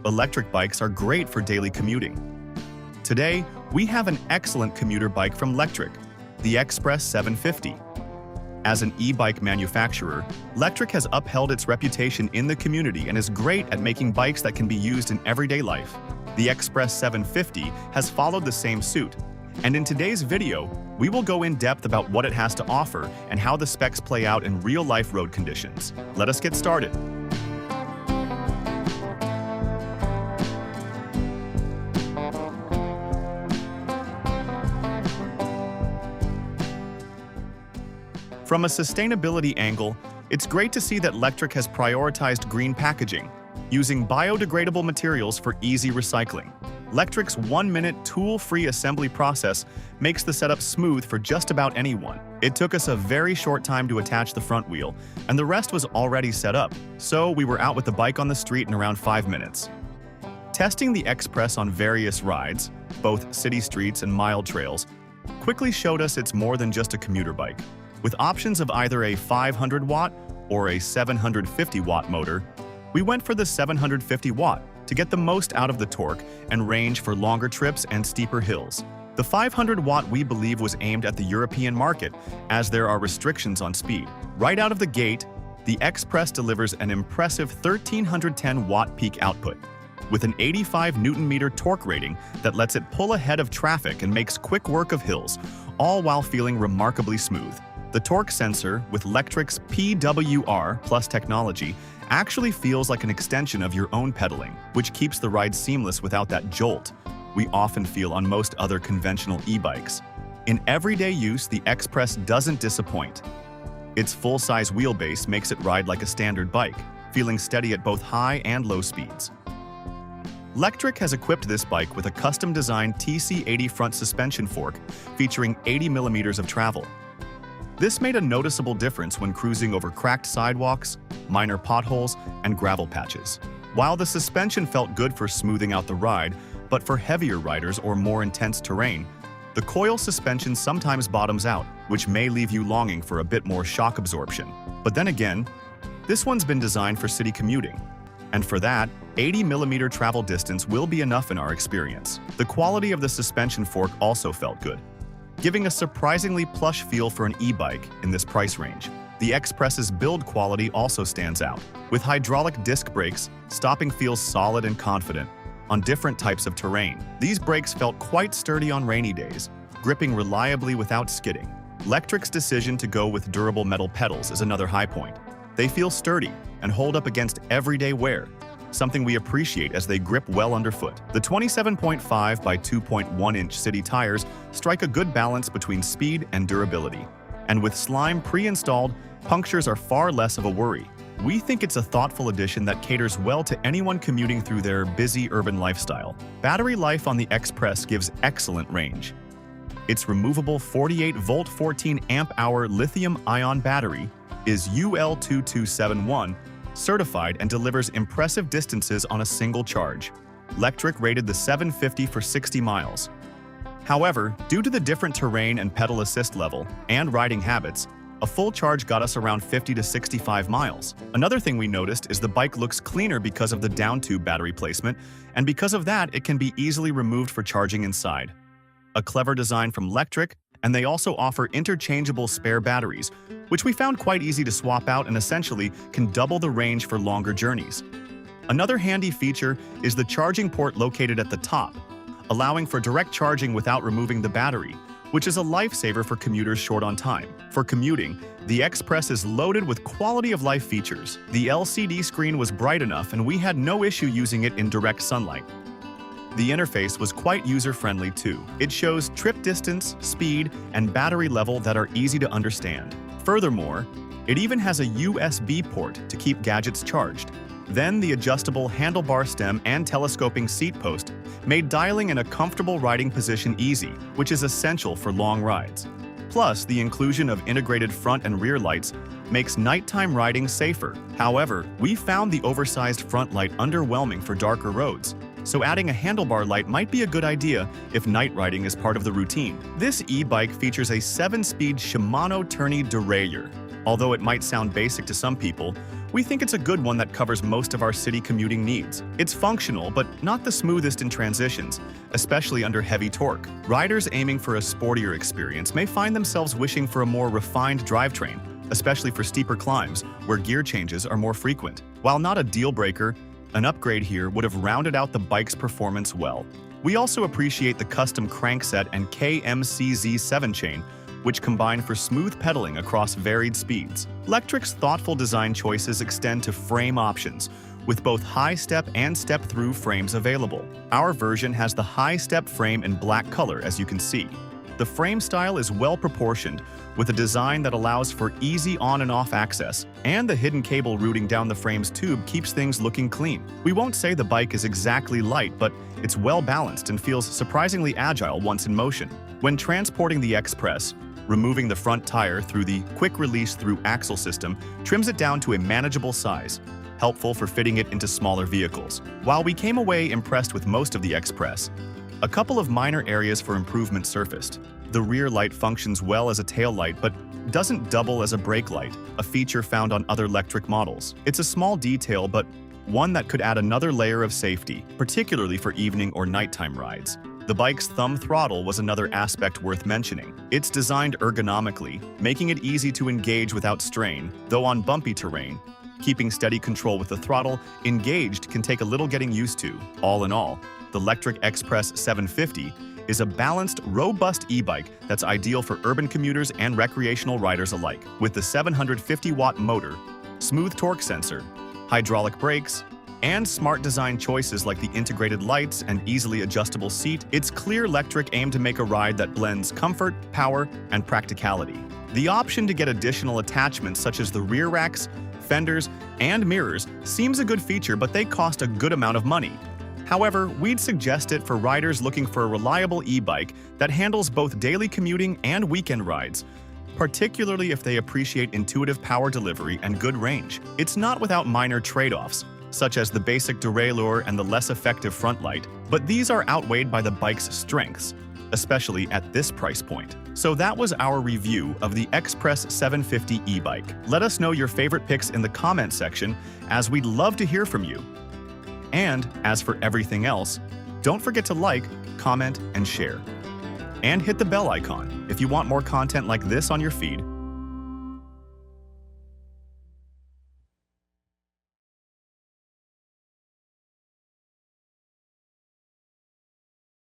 Electric bikes are great for daily commuting. Today, we have an excellent commuter bike from Lectric, the XPress 750. As an e-bike manufacturer, Lectric has upheld its reputation in the community and is great at making bikes that can be used in everyday life. The XPress 750 has followed the same suit, and in today's video, we will go in depth about what it has to offer and how the specs play out in real-life road conditions. Let us get started. From a sustainability angle, it's great to see that Lectric has prioritized green packaging, using biodegradable materials for easy recycling. Lectric's 1-minute tool-free assembly process makes the setup smooth for just about anyone. It took us a very short time to attach the front wheel, and the rest was already set up, so we were out with the bike on the street in around 5 minutes. Testing the XPress on various rides, both city streets and mild trails, quickly showed us it's more than just a commuter bike. With options of either a 500-watt or a 750-watt motor, we went for the 750-watt to get the most out of the torque and range for longer trips and steeper hills. The 500-watt we believe was aimed at the European market, as there are restrictions on speed. Right out of the gate, the XPress delivers an impressive 1310-watt peak output, with an 85 Nm torque rating that lets it pull ahead of traffic and makes quick work of hills, all while feeling remarkably smooth. The torque sensor, with Lectric's PWR Plus technology, actually feels like an extension of your own pedaling, which keeps the ride seamless without that jolt we often feel on most other conventional e-bikes. In everyday use, the XPress doesn't disappoint. Its full-size wheelbase makes it ride like a standard bike, feeling steady at both high and low speeds. Lectric has equipped this bike with a custom-designed TC80 front suspension fork featuring 80 mm of travel. This made a noticeable difference when cruising over cracked sidewalks, minor potholes, and gravel patches. While the suspension felt good for smoothing out the ride, but for heavier riders or more intense terrain, the coil suspension sometimes bottoms out, which may leave you longing for a bit more shock absorption. But then again, this one's been designed for city commuting, and for that, 80 mm travel distance will be enough in our experience. The quality of the suspension fork also felt good, giving a surprisingly plush feel for an e-bike in this price range. The XPress's build quality also stands out. With hydraulic disc brakes, stopping feels solid and confident on different types of terrain. These brakes felt quite sturdy on rainy days, gripping reliably without skidding. Lectric's decision to go with durable metal pedals is another high point. They feel sturdy and hold up against everyday wear, something we appreciate as they grip well underfoot. The 27.5 by 2.1-inch city tires strike a good balance between speed and durability. And with slime pre-installed, punctures are far less of a worry. We think it's a thoughtful addition that caters well to anyone commuting through their busy urban lifestyle. Battery life on the XPress gives excellent range. Its removable 48-volt 14-amp-hour lithium-ion battery is UL2271, certified and delivers impressive distances on a single charge. Lectric rated the 750 for 60 miles. However, due to the different terrain and pedal assist level and riding habits, a full charge got us around 50 to 65 miles. Another thing we noticed is the bike looks cleaner because of the down-tube battery placement, and because of that, it can be easily removed for charging inside. A clever design from Lectric, and they also offer interchangeable spare batteries, which we found quite easy to swap out and essentially can double the range for longer journeys. Another handy feature is the charging port located at the top, allowing for direct charging without removing the battery, which is a lifesaver for commuters short on time. For commuting, the XPress is loaded with quality-of-life features. The LCD screen was bright enough and we had no issue using it in direct sunlight. The interface was quite user-friendly too. It shows trip distance, speed, and battery level that are easy to understand. Furthermore, it even has a USB port to keep gadgets charged. Then the adjustable handlebar stem and telescoping seat post made dialing in a comfortable riding position easy, which is essential for long rides. Plus, the inclusion of integrated front and rear lights makes nighttime riding safer. However, we found the oversized front light underwhelming for darker roads, so adding a handlebar light might be a good idea if night riding is part of the routine. This e-bike features a 7-speed Shimano Tourney derailleur. Although it might sound basic to some people, We think it's a good one that covers most of our city commuting needs. It's functional, but not the smoothest in transitions, especially under heavy torque. Riders aiming for a sportier experience may find themselves wishing for a more refined drivetrain, especially for steeper climbs, where gear changes are more frequent. While not a deal breaker, an upgrade here would have rounded out the bike's performance well. We also appreciate the custom crankset and KMCZ7 chain, which combine for smooth pedaling across varied speeds. Lectric's thoughtful design choices extend to frame options, with both high-step and step-through frames available. Our version has the high-step frame in black color, as you can see. The frame style is well-proportioned, with a design that allows for easy on and off access, and the hidden cable routing down the frame's tube keeps things looking clean. We won't say the bike is exactly light, but it's well-balanced and feels surprisingly agile once in motion. When transporting the XPress, removing the front tire through the quick-release through axle system trims it down to a manageable size, helpful for fitting it into smaller vehicles. While we came away impressed with most of the XPress, a couple of minor areas for improvement surfaced. The rear light functions well as a tail light but doesn't double as a brake light, a feature found on other Lectric models. It's a small detail, but one that could add another layer of safety, particularly for evening or nighttime rides. The bike's thumb throttle was another aspect worth mentioning. It's designed ergonomically, making it easy to engage without strain, though on bumpy terrain, keeping steady control with the throttle engaged can take a little getting used to. All in all, the Lectric XPress 750 is a balanced, robust e-bike that's ideal for urban commuters and recreational riders alike. With the 750-watt motor, smooth torque sensor, hydraulic brakes, and smart design choices like the integrated lights and easily adjustable seat, it's clear Lectric aimed to make a ride that blends comfort, power, and practicality. The option to get additional attachments such as the rear racks, fenders, and mirrors seems a good feature, but they cost a good amount of money. However, we'd suggest it for riders looking for a reliable e-bike that handles both daily commuting and weekend rides, particularly if they appreciate intuitive power delivery and good range. It's not without minor trade-offs, such as the basic derailleur and the less effective front light, but these are outweighed by the bike's strengths, especially at this price point. So that was our review of the XPress 750 e-bike. Let us know your favorite picks in the comment section, as we'd love to hear from you. And as for everything else, don't forget to like, comment, and share. And hit the bell icon if you want more content like this on your feed.